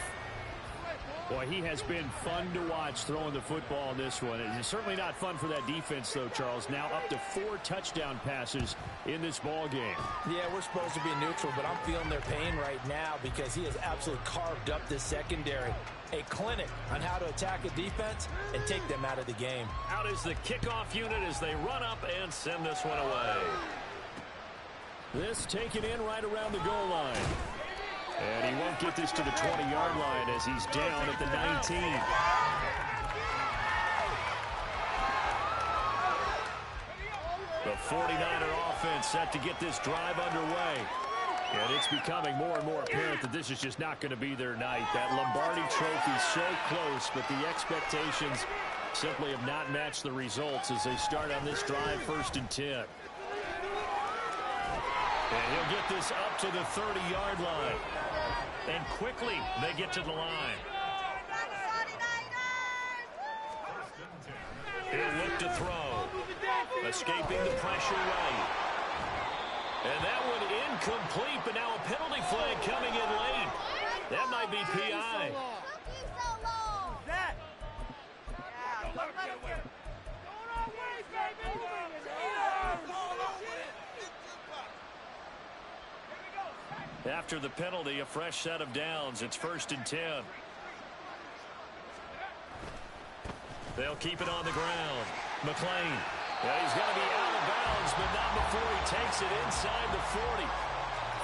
Boy, he has been fun to watch throwing the football in this one. It's certainly not fun for that defense, though, Charles. Now up to 4 touchdown passes in this ball game. Yeah, we're supposed to be neutral, but I'm feeling their pain right now because he has absolutely carved up this secondary. A clinic on how to attack a defense and take them out of the game. Out is the kickoff unit as they run up and send this one away. This taken in right around the goal line. And he won't get this to the 20-yard line as he's down at the 19. The 49er offense set to get this drive underway. And it's becoming more and more apparent that this is just not going to be their night. That Lombardi trophy so close, but the expectations simply have not matched the results as they start on this drive, 1st and 10. And he'll get this up to the 30-yard line. And quickly they get to the line. He'll look to throw. Escaping the pressure right. And that one incomplete, but now a penalty flag coming in late. That might be PI. After the penalty, a fresh set of downs. It's 1st and 10. They'll keep it on the ground. McLean. Yeah, he's going to be out of bounds, but not before he takes it inside the 40.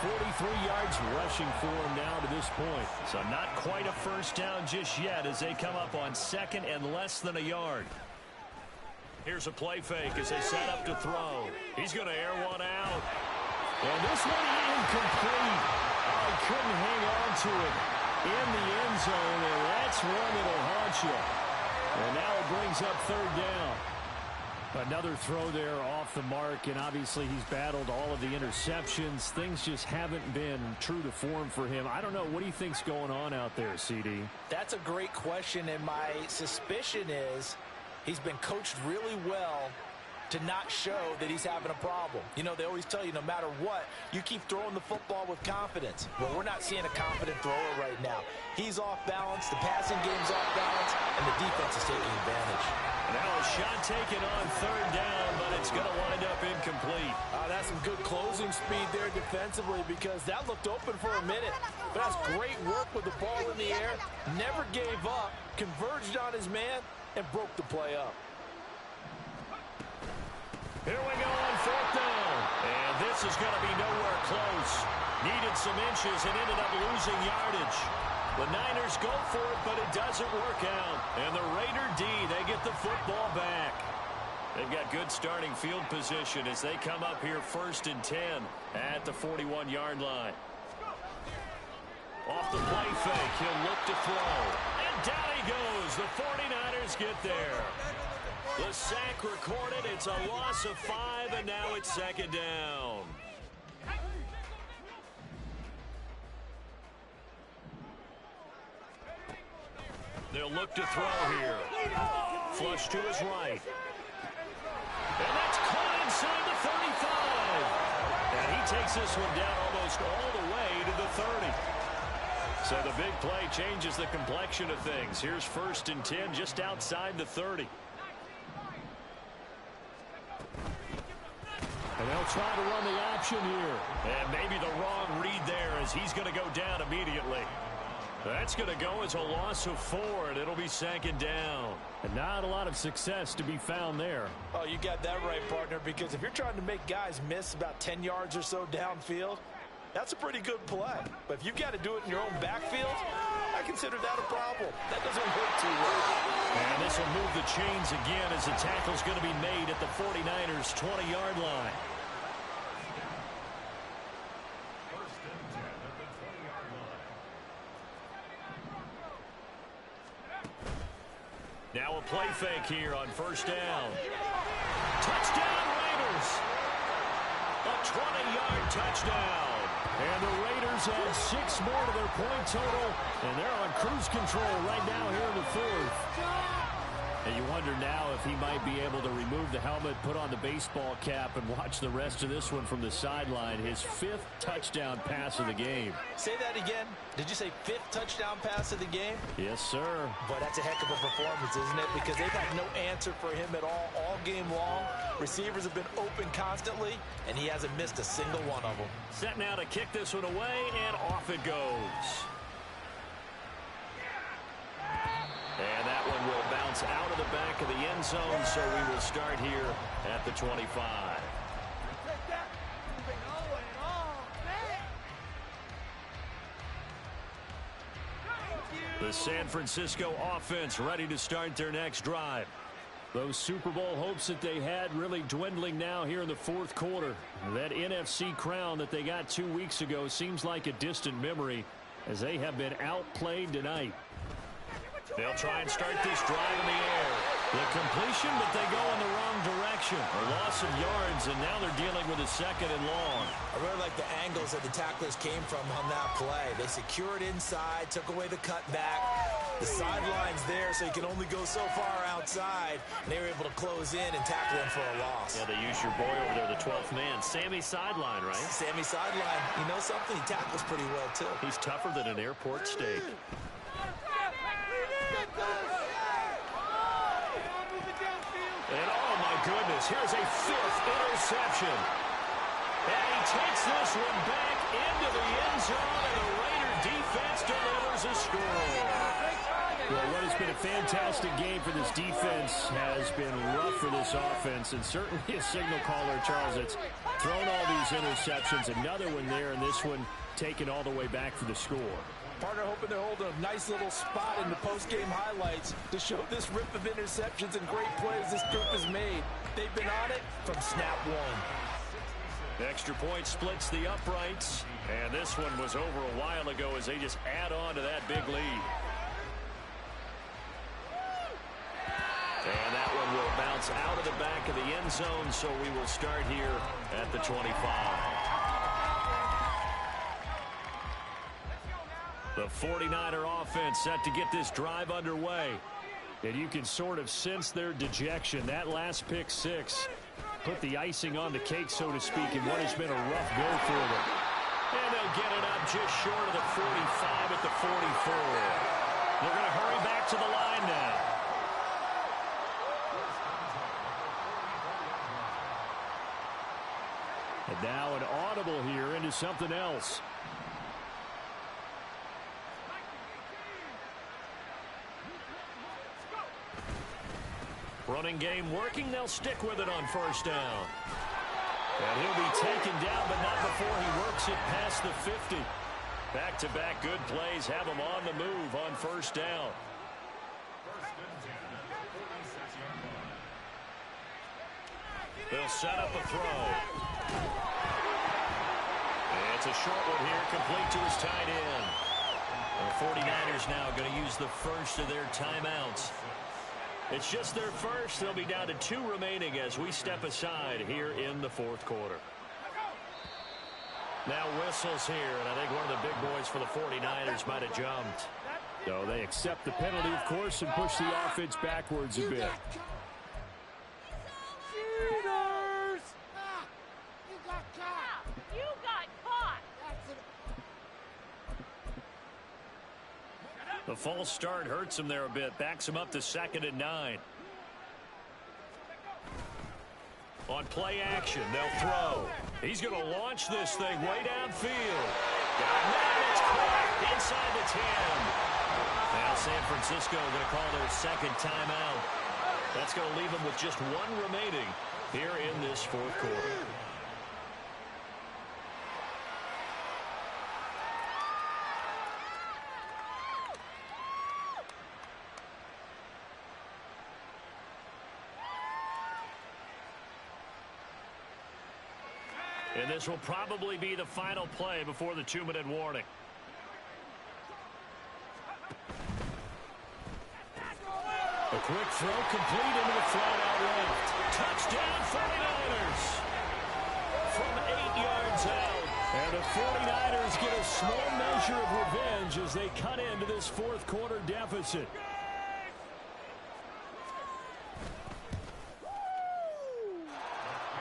43 yards rushing for him now to this point. So not quite a first down just yet as they come up on 2nd and less than a yard. Here's a play fake as they set up to throw. He's going to air one out. And this one incomplete. Oh, he couldn't hang on to it in the end zone, and that's one that'll haunt you. And now it brings up 3rd down. Another throw there off the mark, and obviously he's battled all of the interceptions. Things just haven't been true to form for him. I don't know. What do you think's going on out there, CD? That's a great question, and my suspicion is he's been coached really well to not show that he's having a problem. You know, they always tell you no matter what, you keep throwing the football with confidence. Well, we're not seeing a confident thrower right now. He's off balance, the passing game's off balance, and the defense is taking advantage. Now a shot taken on 3rd down, but it's going to wind up incomplete. That's some good closing speed there defensively because that looked open for a minute. But that's great work with the ball in the air. Never gave up, converged on his man, and broke the play up. Here we go on 4th down. And this is going to be nowhere close. Needed some inches and ended up losing yardage. The Niners go for it, but it doesn't work out. And the Raider D, they get the football back. They've got good starting field position as they come up here 1st and 10 at the 41-yard line. Off the play fake, he'll look to throw. And down he goes. The 49ers get there. The sack recorded. It's a loss of 5, and now it's 2nd down. They'll look to throw here. Flush to his right. And that's caught inside the 35. And he takes this one down almost all the way to the 30. So the big play changes the complexion of things. Here's 1st and 10 just outside the 30. And they'll try to run the option here. And maybe the wrong read there as he's going to go down immediately. That's going to go as a loss of 4, and it'll be 2nd down. And not a lot of success to be found there. Oh, you got that right, partner, because if you're trying to make guys miss about 10 yards or so downfield, that's a pretty good play. But if you've got to do it in your own backfield, I consider that a problem. That doesn't work too well. And this will move the chains again as the tackle's going to be made at the 49ers' 20-yard line. Now a play fake here on 1st down. Touchdown, Raiders! A 20-yard touchdown. And the Raiders add 6 more to their point total, and they're on cruise control right now here in the 4th. And you wonder now if he might be able to remove the helmet, put on the baseball cap, and watch the rest of this one from the sideline. His 5th touchdown pass of the game. Say that again. Did you say 5th touchdown pass of the game? Yes, sir. But that's a heck of a performance, isn't it? Because they've had no answer for him at all game long. Receivers have been open constantly, and he hasn't missed a single one of them. Set now to kick this one away, and off it goes. And that one will bounce out of the back of the end zone, so we will start here at the 25. The San Francisco offense ready to start their next drive. Those Super Bowl hopes that they had really dwindling now here in the fourth quarter. That NFC crown that they got 2 weeks ago seems like a distant memory as they have been outplayed tonight. They'll try and start this drive in the air. The completion, but they go in the wrong direction. A loss of yards, and now they're dealing with a second and long. I really like the angles that the tacklers came from on that play. They secured inside, took away the cutback. The sideline's there, so you can only go so far outside. And they were able to close in and tackle him for a loss. Yeah, they used your boy over there, the 12th man. Sammy Sideline, right? Sammy Sideline. You know something? He tackles pretty well, too. He's tougher than an airport steak. And oh my goodness, here's a 5th interception. And he takes this one back into the end zone, and the Raider defense delivers a score. Well, what has been a fantastic game for this defense has been rough for this offense, and certainly a signal caller, Charles, that's thrown all these interceptions. Another one there, and this one taken all the way back for the score. Partner hoping they're holding a nice little spot in the post-game highlights to show this rip of interceptions and great plays this group has made. They've been on it from snap one. Extra point splits the uprights, and this one was over a while ago as they just add on to that big lead. And that one will bounce out of the back of the end zone, so we will start here at the 25. The 49er offense set to get this drive underway. And you can sort of sense their dejection. That last pick six put the icing on the cake, so to speak, in what has been a rough go for them. And they'll get it up just short of the 45 at the 44. They're going to hurry back to the line now. And now an audible here into something else. Running game working. They'll stick with it on first down. And he'll be taken down, but not before he works it past the 50. Back-to-back good plays have him on the move on first down. They'll set up a throw. It's a short one here, complete to his tight end. The 49ers now going to use the first of their timeouts. It's just their first. They'll be down to 2 remaining as we step aside here in the fourth quarter. Now whistles here, and I think one of the big boys for the 49ers might have jumped. So they accept the penalty, of course, and push the offense backwards a bit. Cheaters! You got caught! You got caught! The false start hurts him there a bit. Backs him up to 2nd and 9. On play action, they'll throw. He's going to launch this thing way downfield. It's caught inside the 10. Now San Francisco going to call their second timeout. That's going to leave them with just 1 remaining here in this fourth quarter. And this will probably be the final play before the 2-minute warning. A quick throw complete into the flat out left. Touchdown 49ers from 8 yards out. And the 49ers get a small measure of revenge as they cut into this fourth quarter deficit.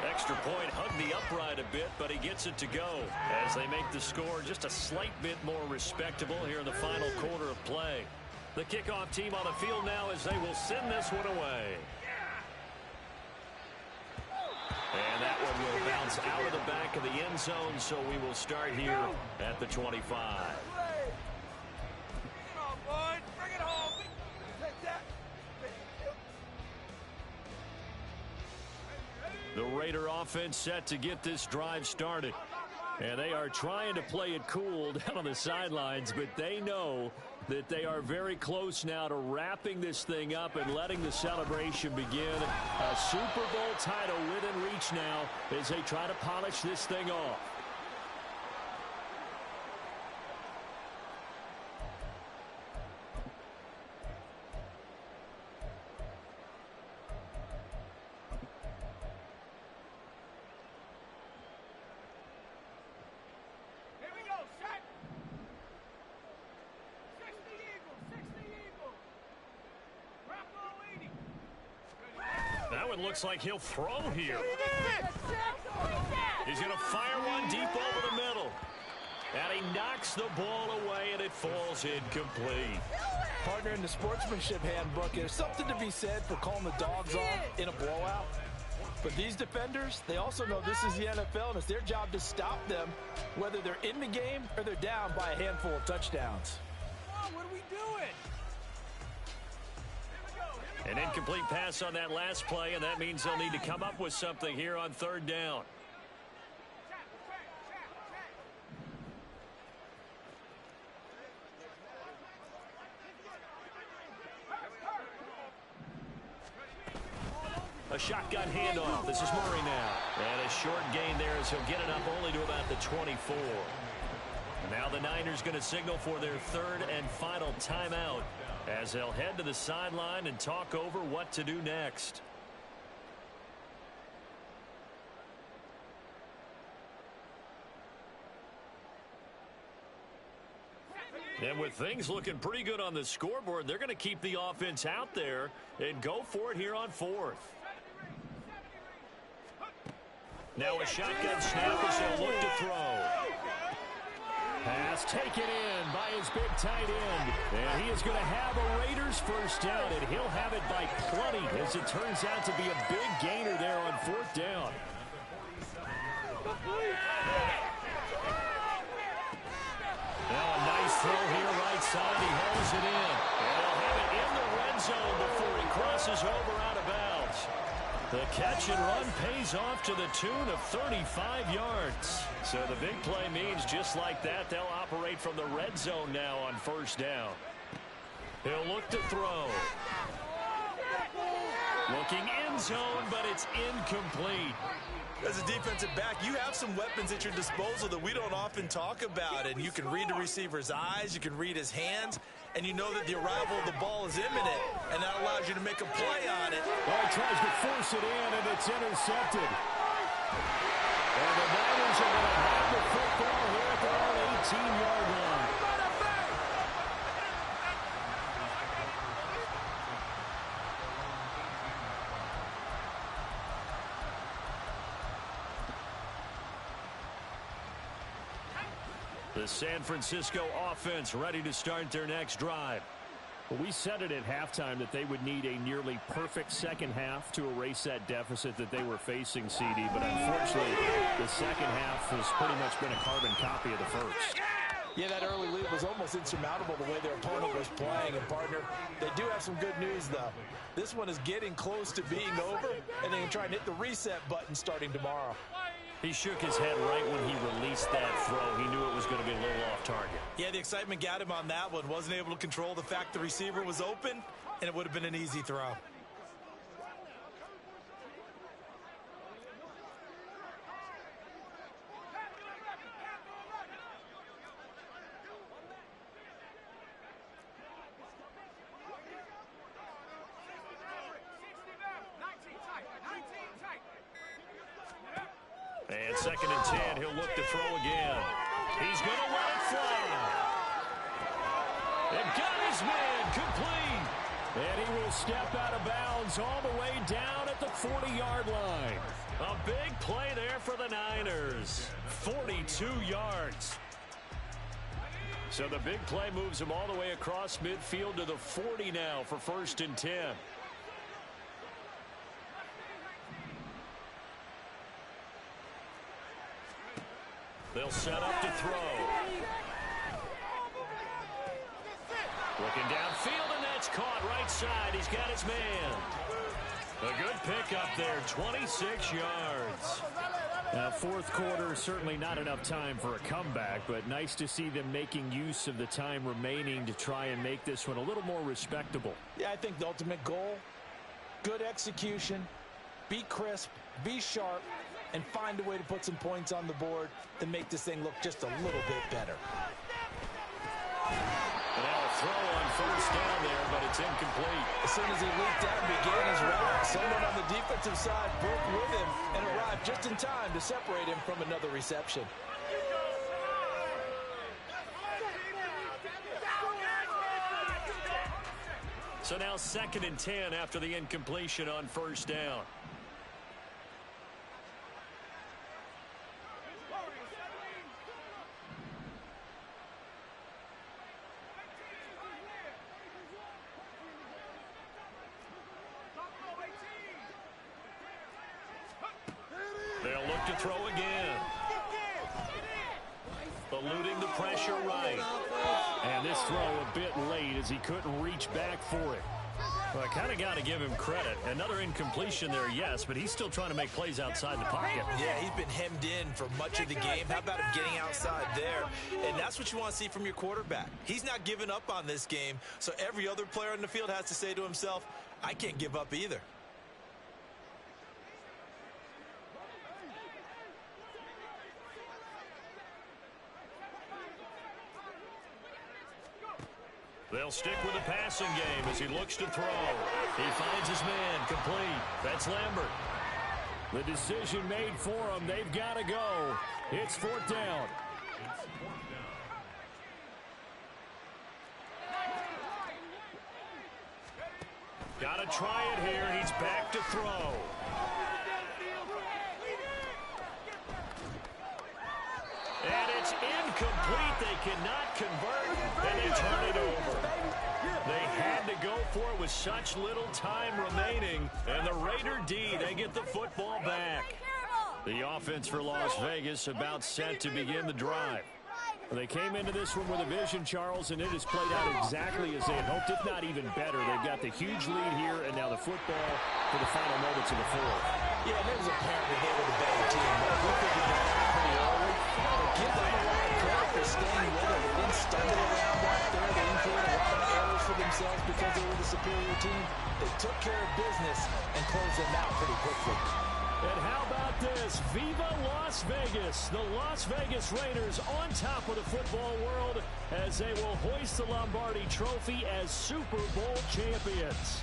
Extra point hugged the upright a bit, but he gets it to go as they make the score just a slight bit more respectable here in the final quarter of play. The kickoff team on the field now as they will send this one away. And that one will bounce out of the back of the end zone, so we will start here at the 25. Come on, boy. Bring it home. Take that. The Raider offense set to get this drive started. And they are trying to play it cool down on the sidelines, but they know that they are very close now to wrapping this thing up and letting the celebration begin. A Super Bowl title within reach now as they try to polish this thing off. Looks like he'll throw here. He's going to fire one deep over the middle. And he knocks the ball away, and it falls incomplete. Partner, in the sportsmanship handbook, there's something to be said for calling the dogs off in a blowout. But these defenders, they also know this is the NFL, and it's their job to stop them, whether they're in the game or they're down by a handful of touchdowns. What are we doing? An incomplete pass on that last play, and that means they'll need to come up with something here on third down. A shotgun handoff. This is Murray now. And a short gain there as he'll get it up only to about the 24. And now the Niners going to signal for their third and final timeout, as they'll head to the sideline and talk over what to do next. And with things looking pretty good on the scoreboard, they're going to keep the offense out there and go for it here on fourth. Now a shotgun snap as they'll look to throw. Pass taken in by his big tight end. And he is going to have a Raiders first down, and he'll have it by plenty, as it turns out to be a big gainer there on fourth down. Now a nice throw here right side. He hauls it in. And he'll have it in the red zone before he crosses over out of bounds. The catch and run pays off to the tune of 35 yards. So the big play means just like that, they'll operate from the red zone now on first down. He'll look to throw. Looking end zone, but it's incomplete. As a defensive back, you have some weapons at your disposal that we don't often talk about. And you can read the receiver's eyes, you can read his hands, and you know that the arrival of the ball is imminent, and that allows you to make a play on it. Oh, he tries to force it in, and it's intercepted. And the Niners are going to have the football here at their own 18-yard line. The San Francisco offense ready to start their next drive. Well, we said it at halftime that they would need a nearly perfect second half to erase that deficit that they were facing, CD. But unfortunately, the second half has pretty much been a carbon copy of the first. Yeah, that early lead was almost insurmountable the way their opponent was playing. And, partner, they do have some good news, though. This one is getting close to being over, and they can try and hit the reset button starting tomorrow. He shook his head right when he released that throw. He knew it was going to be a little off target. Yeah, the excitement got him on that one. Wasn't able to control the fact the receiver was open, and it would have been an easy throw. And 2nd and 10, he'll look to throw again. He's going to let it fly. And got his man complete. And he will step out of bounds all the way down at the 40-yard line. A big play there for the Niners. 42 yards. So the big play moves him all the way across midfield to the 40 now for 1st and 10. They'll set up to throw. Looking downfield, and that's caught right side. He's got his man. A good pickup there, 26 yards. Now, fourth quarter, certainly not enough time for a comeback, but nice to see them making use of the time remaining to try and make this one a little more respectable. Yeah, I think the ultimate goal, good execution, be crisp, be sharp, and find a way to put some points on the board to make this thing look just a little bit better. Now a throw on first down there, but it's incomplete. As soon as he leaped out and began his route, someone on the defensive side broke with him and arrived just in time to separate him from another reception. So now 2nd and 10 after the incompletion on first down. They'll look to throw again. Eluding the pressure right. And this throw a bit late as he couldn't reach back for it. Well, I kind of got to give him credit. Another incompletion there, yes, but he's still trying to make plays outside the pocket. Yeah, he's been hemmed in for much of the game. How about him getting outside there? And that's what you want to see from your quarterback. He's not giving up on this game, so every other player on the field has to say to himself, I can't give up either. They'll stick with the passing game as he looks to throw. He finds his man complete. That's Lambert. The decision made for him. They've got to go. It's 4th down. Got to try it here. He's back to throw. And it's incomplete. They cannot convert, and they turn it over. They had to go for it with such little time remaining. And the Raider D, they get the football back. The offense for Las Vegas about set to begin the drive. They came into this one with a vision, Charles, and it has played out exactly as they had hoped, if not even better. They've got the huge lead here, and now the football for the final moments of the fourth. Yeah, and it was apparent that they were the better team. We figured that out pretty early. But give them a lot of credit for staying with it. They didn't stumble around back there. They didn't create a lot of errors for themselves because they were the superior team. They took care of business and closed them out pretty quickly. And how about this? Viva Las Vegas. The Las Vegas Raiders on top of the football world as they will hoist the Lombardi Trophy as Super Bowl champions.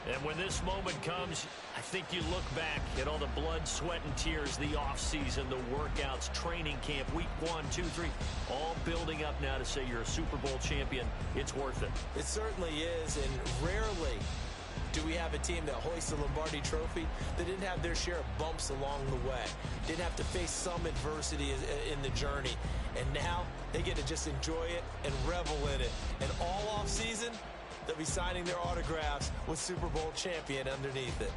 And when this moment comes, I think you look back at all the blood, sweat, and tears, the offseason, the workouts, training camp, week 1, 2, 3, all building up now to say you're a Super Bowl champion. It's worth it. It certainly is, and rarely do we have a team that hoists the Lombardi Trophy that didn't have their share of bumps along the way, didn't have to face some adversity in the journey, and now they get to just enjoy it and revel in it. And all off season, they'll be signing their autographs with Super Bowl champion underneath it.